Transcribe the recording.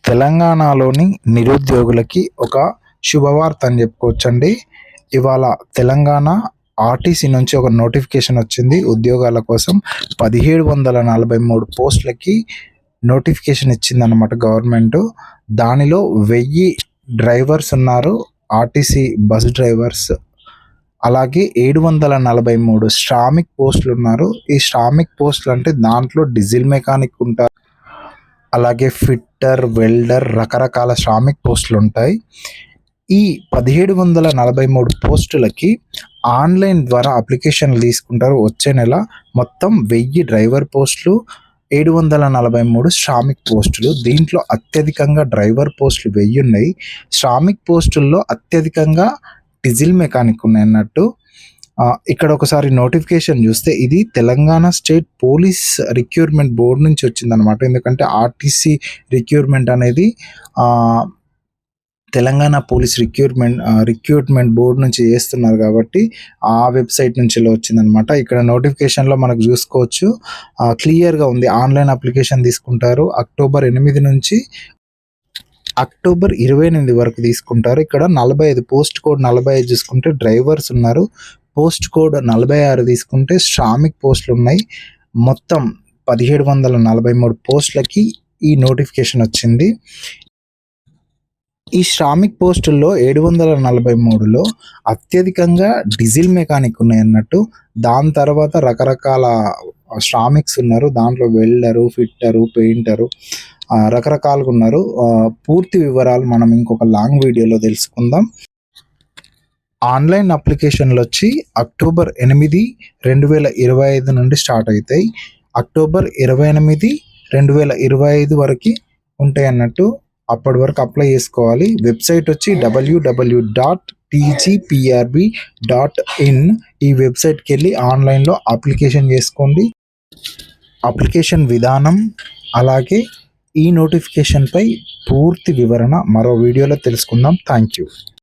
తెలంగాణలోని నిరుద్యోగులకి ఒక శుభవార్త అని చెప్పుకోవచ్చండి. ఇవాళ తెలంగాణ ఆర్టీసీ నుంచి ఒక నోటిఫికేషన్ వచ్చింది ఉద్యోగాల కోసం. 1743 పోస్టులకి నోటిఫికేషన్ ఇచ్చిందనమాట గవర్నమెంట్. దానిలో 1000 డ్రైవర్స్ ఉన్నారు, ఆర్టీసీ బస్ డ్రైవర్స్. అలాగే 743 శ్రామిక్ పోస్టులు ఉన్నారు. ఈ శ్రామిక్ పోస్టులు అంటే దాంట్లో డీజిల్ మెకానిక్ ఉంటారు, అలాగే ఫిట్టర్, వెల్డర్, రకరకాల శ్రామిక్ పోస్టులు ఉంటాయి. ఈ 1743 పోస్టులకి ఆన్లైన్ ద్వారా అప్లికేషన్లు తీసుకుంటారు. వచ్చే నెల మొత్తం 1000 డ్రైవర్ పోస్టులు, 743 శ్రామిక్ పోస్టులు. దీంట్లో అత్యధికంగా డ్రైవర్ పోస్టులు 1000 ఉన్నాయి. శ్రామిక్ పోస్టుల్లో అత్యధికంగా డీజిల్ మెకానిక్ ఉన్నాయి అన్నట్టు. ఇక్కడ ఒకసారి నోటిఫికేషన్ చూస్తే ఇది Telangana state police recruitment board నుంచి వచ్చిందనమాట. ఎందుకంటే ఆర్టీసీ రిక్రూట్మెంట్ అనేది తెలంగాణ పోలీస్ రిక్రూట్మెంట్ బోర్డు నుంచి చేస్తున్నారు కాబట్టి ఆ వెబ్సైట్ నుంచి వచ్చిందనమాట. ఇక్కడ నోటిఫికేషన్లో మనకు చూసుకోవచ్చు, క్లియర్గా ఉంది. ఆన్లైన్ అప్లికేషన్ తీసుకుంటారు. అక్టోబర్ 8 నుంచి అక్టోబర్ 28 వరకు తీసుకుంటారు. ఇక్కడ 45 పోస్ట్ కోడ్ 45 చూసుకుంటే డ్రైవర్స్ ఉన్నారు. పోస్ట్ కోడ్ 46 తీసుకుంటే శ్రామిక్ పోస్టులు ఉన్నాయి. మొత్తం 1743 పోస్టులకి ఈ నోటిఫికేషన్ వచ్చింది. ఈ శ్రామిక్ పోస్టుల్లో 743లో అత్యధికంగా డీజిల్ మెకానిక్ ఉన్నాయి అన్నట్టు. దాని తర్వాత రకరకాల శ్రామిక్స్ ఉన్నారు. దాంట్లో వెల్డరు, ఫిట్టరు, పెయింటరు, రకరకాలుగా ఉన్నారు. పూర్తి వివరాలు మనం ఇంకొక లాంగ్ వీడియోలో తెలుసుకుందాం. ఆన్లైన్ అప్లికేషన్లు వచ్చి అక్టోబర్ 8, 2025 నుండి స్టార్ట్ అవుతాయి. అక్టోబర్ 28, 2025 వరకు ఉంటాయి అన్నట్టు. అప్పటి వరకు అప్లై చేసుకోవాలి. వెబ్సైట్ వచ్చి www.tgprb.in. ఈ వెబ్సైట్కి వెళ్ళి ఆన్లైన్లో అప్లికేషన్ చేసుకోండి. అప్లికేషన్ విధానం అలాగే ఈ నోటిఫికేషన్పై పూర్తి వివరణ మరో వీడియోలో తెలుసుకుందాం. Thank you.